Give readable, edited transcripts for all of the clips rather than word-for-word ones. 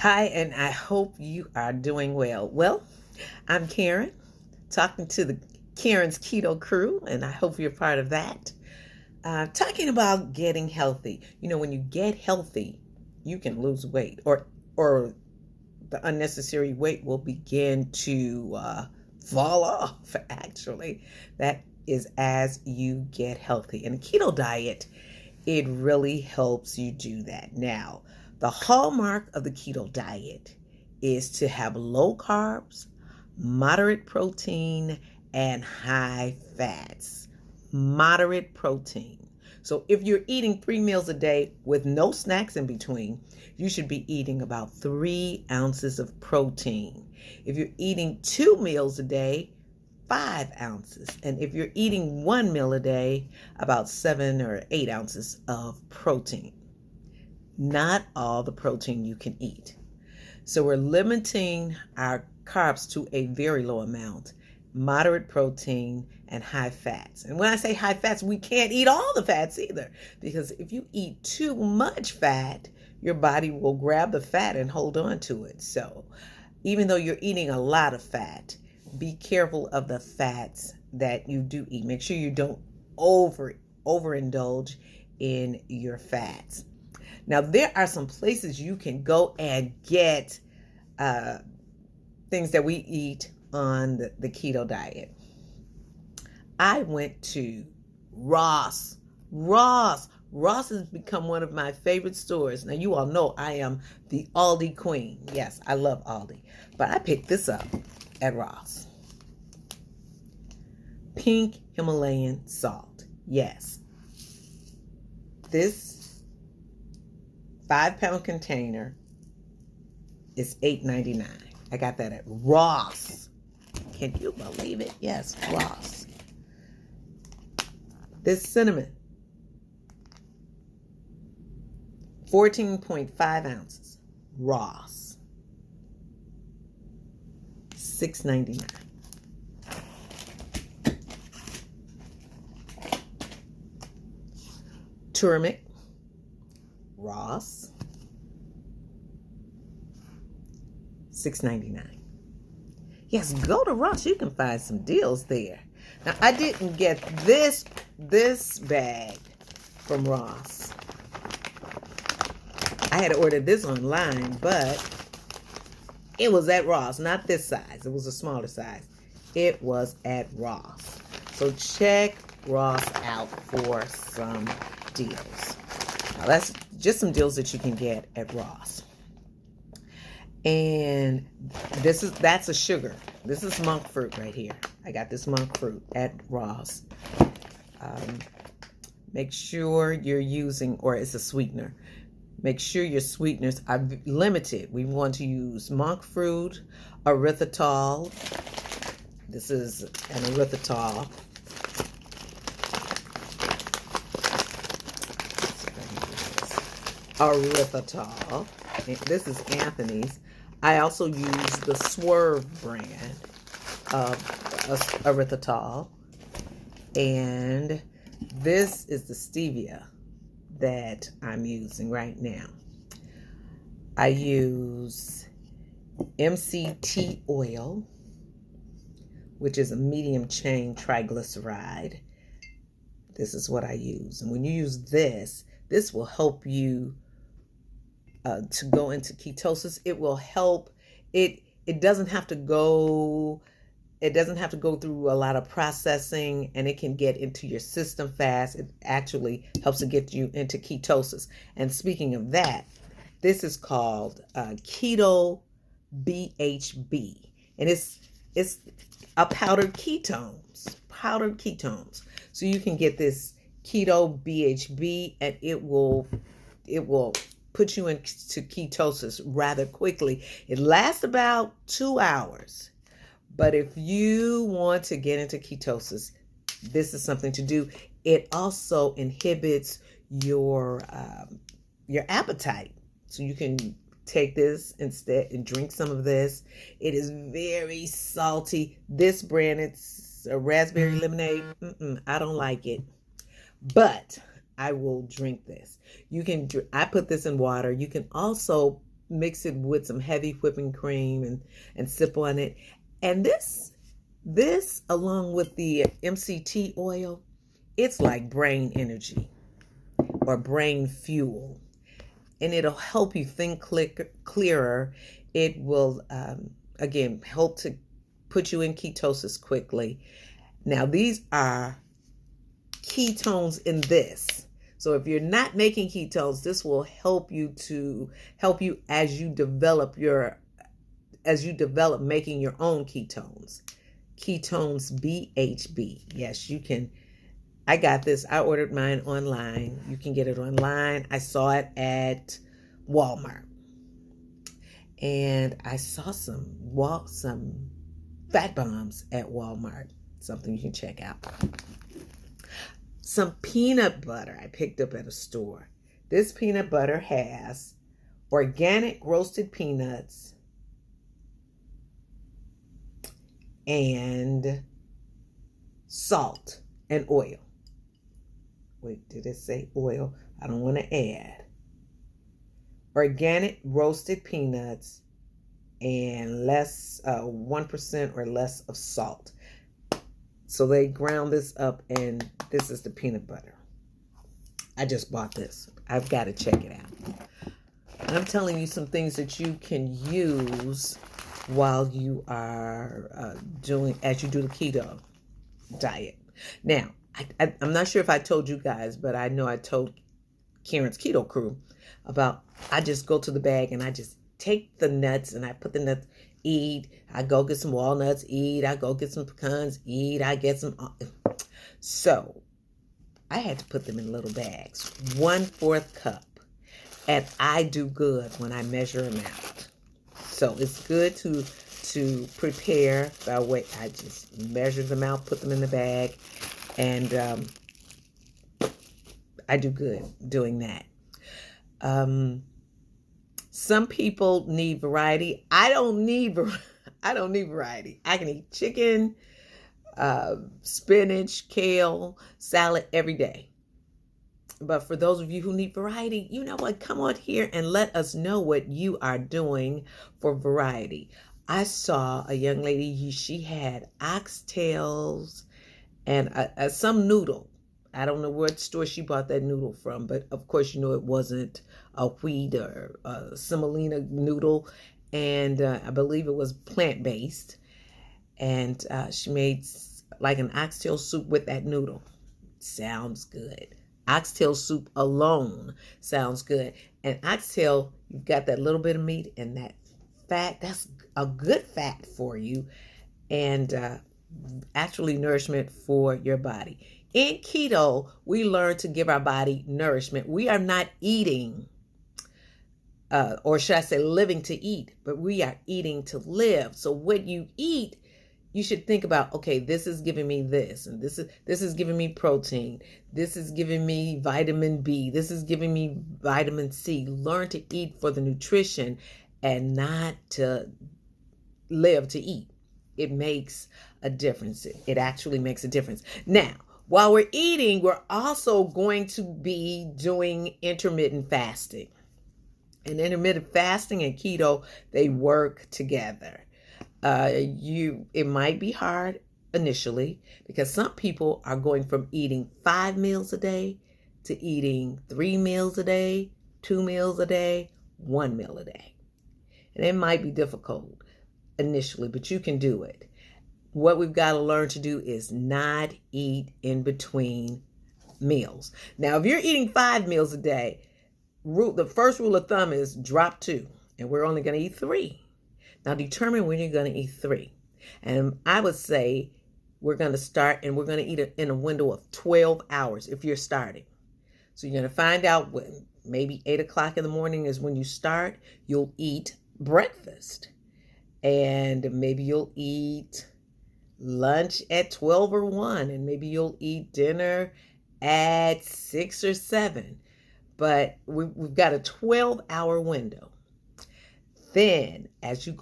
Hi, and I hope you are doing well. Well, I'm Karen, talking to the Karen's Keto Crew, and I hope you're part of that. Talking about getting healthy. You know, when you get healthy, you can lose weight, or the unnecessary weight will begin to fall off. Actually, that is as you get healthy. And a keto diet, it really helps you do that. Now, the hallmark of the keto diet is to have low carbs, moderate protein, and high fats. Moderate protein. So if you're eating 3 meals a day with no snacks in between, you should be eating about 3 ounces of protein. If you're eating 2 meals a day, 5 ounces. And if you're eating 1 meal a day, about 7 or 8 ounces of protein. Not all the protein you can eat. So we're limiting our carbs to a very low amount, moderate protein and high fats. And when I say high fats, we can't eat all the fats either, because if you eat too much fat, your body will grab the fat and hold on to it. So even though you're eating a lot of fat, be careful of the fats that you do eat. Make sure you don't overindulge in your fats. Now, there are some places you can go and get things that we eat on the keto diet. I went to Ross. Ross has become one of my favorite stores. Now, you all know I am the Aldi queen. Yes, I love Aldi. But I picked this up at Ross. Pink Himalayan salt. Yes. This 5-pound container is $8.99. I got that at Ross. Can you believe it? Yes, Ross. This cinnamon, 14.5 ounces. Ross. $6.99. Turmeric. Ross, $6.99. Yes, go to Ross. You can find some deals there. Now, I didn't get this bag from Ross. I had to order this online, but it was at Ross. Not this size. It was a smaller size. It was at Ross. So check Ross out for some deals. Now, that's just some deals that you can get at Ross. And that's a sugar. This is monk fruit right here. I got this monk fruit at Ross. Make sure you're using, or it's a sweetener. Make sure your sweeteners are limited. We want to use monk fruit, erythritol. This is an erythritol. Erythritol. This is Anthony's. I also use the Swerve brand of erythritol. And this is the stevia that I'm using right now. I use MCT oil, which is a medium chain triglyceride. This is what I use. And when you use this will help you to go into ketosis. It will help. It doesn't have to go. It doesn't have to go through a lot of processing, and it can get into your system fast. It actually helps to get you into ketosis. And speaking of that, this is called Keto BHB, and it's a powdered ketones. So you can get this Keto BHB, and it will put you into ketosis rather quickly. It lasts about 2 hours. But if you want to get into ketosis, this is something to do. It also inhibits your appetite. So you can take this instead and drink some of this. It is very salty. This brand, it's a raspberry lemonade. I don't like it. But I will drink this. I put this in water. You can also mix it with some heavy whipping cream and sip on it. And this along with the MCT oil, it's like brain energy or brain fuel. And it'll help you think clearer. It will, again, help to put you in ketosis quickly. Now, these are ketones in this. So if you're not making ketones, this will help you as you develop making your own ketones. Ketones BHB. Yes, you can. I got this. I ordered mine online. You can get it online. I saw it at Walmart. And I saw some fat bombs at Walmart. Something you can check out. Some peanut butter I picked up at a store. This peanut butter has organic roasted peanuts and salt and oil. Wait, did it say oil? I don't want to add. Organic roasted peanuts and 1% or less of salt. So they ground this up, and this is the peanut butter. I just bought this. I've got to check it out. And I'm telling you some things that you can use while you are as you do the keto diet. Now, I'm not sure if I told you guys, but I know I told Karen's Keto Krew about, I just go to the bag and I just take the nuts and I put the nuts, eat. I go get some walnuts, eat. I go get some pecans, eat. I get some. So I had to put them in little bags, 1/4 cup. And I do good when I measure them out. So it's good to prepare by way. I just measure them out, put them in the bag, and I do good doing that. Some people need variety. I don't need variety. I can eat chicken, spinach, kale, salad every day. But for those of you who need variety, you know what? Come on here and let us know what you are doing for variety. I saw a young lady, she had oxtails and some noodle. I don't know what store she bought that noodle from, but of course, you know, it wasn't a wheat or a semolina noodle. And I believe it was plant-based. And she made like an oxtail soup with that noodle. Sounds good. Oxtail soup alone sounds good. And oxtail, you've got that little bit of meat and that fat. That's a good fat for you. And actually nourishment for your body. In keto, we learn to give our body nourishment. We are not eating, or should I say living to eat, but we are eating to live. So what you eat, you should think about, okay, this is giving me this, and this is giving me protein. This is giving me vitamin B. This is giving me vitamin C. Learn to eat for the nutrition and not to live to eat. It makes a difference. It actually makes a difference. Now, while we're eating, we're also going to be doing intermittent fasting. And intermittent fasting and keto, they work together. It might be hard initially because some people are going from eating 5 meals a day to eating 3 meals a day, 2 meals a day, 1 meal a day. And it might be difficult initially, but you can do it. What we've got to learn to do is not eat in between meals. Now, if you're eating 5 meals a day, the first rule of thumb is drop 2, and we're only going to eat 3. Now, determine when you're going to eat 3. And I would say we're going to start, and we're going to eat it in a window of 12 hours if you're starting. So you're going to find out when maybe 8 o'clock in the morning is when you start. You'll eat breakfast, and maybe you'll eat lunch at 12 or 1, and maybe you'll eat dinner at 6 or 7. But we've got a 12-hour window. Then as you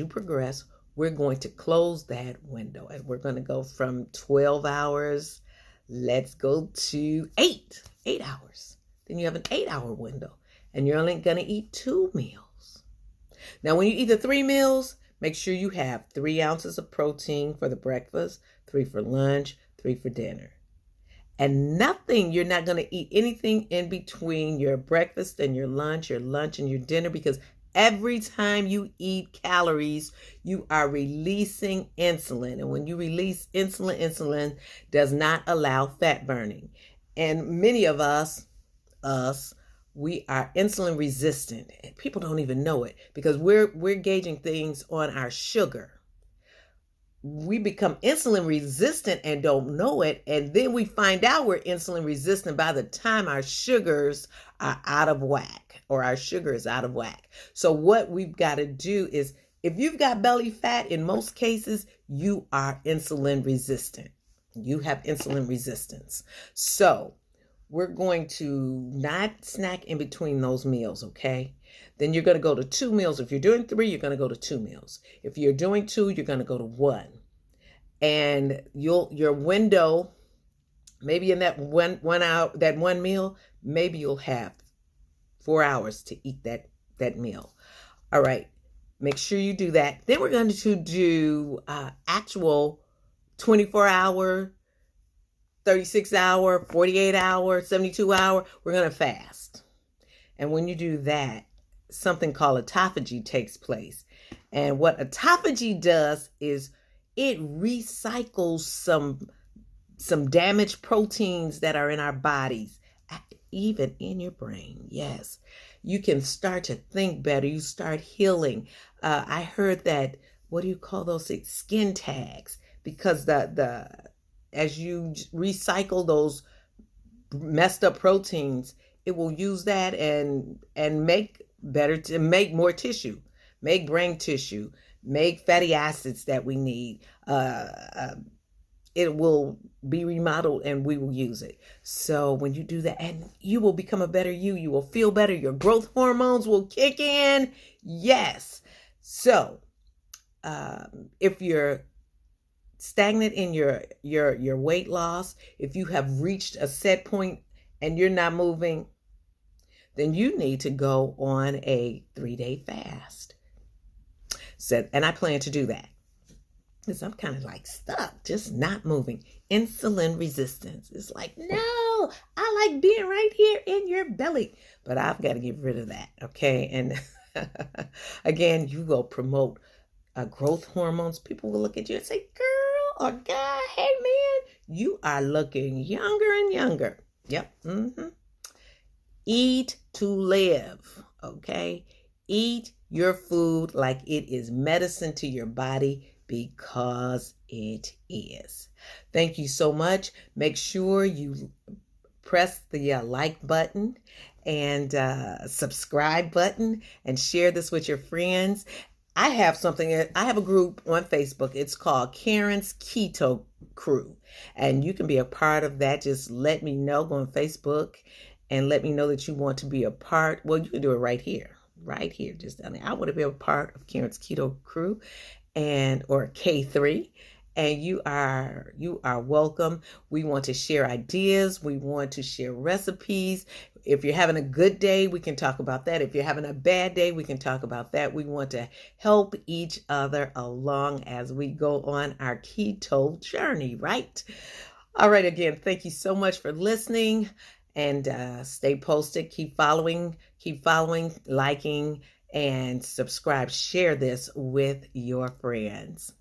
progress, we're going to close that window, and we're going to go from 12 hours. Let's go to 8 hours. Then you have an 8-hour window, and you're only going to eat 2 meals. Now, when you eat the 3 meals, make sure you have 3 ounces of protein for the breakfast, 3 for lunch, 3 for dinner. And you're not going to eat anything in between your breakfast and your lunch and your dinner, because every time you eat calories, you are releasing insulin. And when you release insulin does not allow fat burning. And many of us, we are insulin resistant. And people don't even know it, because we're gauging things on our sugar. We become insulin resistant and don't know it, and then we find out we're insulin resistant by the time our sugars are out of whack, or our sugar is out of whack. So what we've got to do is, if you've got belly fat, in most cases you are insulin resistant. You have insulin resistance. So we're going to not snack in between those meals, okay? Then you're going to go to 2 meals. If you're doing 3, you're going to go to 2 meals. If you're doing 2, you're going to go to 1. And your window, maybe in that one hour, that 1 meal, maybe you'll have 4 hours to eat that meal. All right, make sure you do that. Then we're going to do actual 24-hour, 36-hour, 48-hour, 72-hour. We're going to fast. And when you do that, something called autophagy takes place. And what autophagy does is it recycles some damaged proteins that are in our bodies, even in your brain. Yes, you can start to think better. You start healing. I heard that, what do you call those things? Skin tags, because as you recycle those messed up proteins, it will use that and make more tissue, make brain tissue, make fatty acids that we need. It will be remodeled and we will use it. So when you do that, and you will become a better you will feel better. Your growth hormones will kick in. Yes. So if you're stagnant in your weight loss, if you have reached a set point and you're not moving, then you need to go on a 3-day fast. So, and I plan to do that, because I'm kind of like stuck, just not moving. Insulin resistance. It's like, no, I like being right here in your belly, but I've got to get rid of that. Okay. And again, you will promote growth hormones. People will look at you and say, girl or guy, hey man, you are looking younger and younger. Yep. Eat to live. Okay. Eat your food like it is medicine to your body, because it is. Thank you so much. Make sure you press the like button and subscribe button, and share this with your friends. I have a group on Facebook. It's called Karen's Keto Krew, and you can be a part of that. Just let me know. Go on Facebook and let me know that you want to be a part. Well, you can do it right here, just down there. I want to be a part of Karen's Keto Krew, or K3, and you are welcome. We want to share ideas. We want to share recipes. If you're having a good day, we can talk about that. If you're having a bad day, we can talk about that. We want to help each other along as we go on our keto journey, right? All right, again, thank you so much for listening, and stay posted. Keep following, liking, and subscribe. Share this with your friends.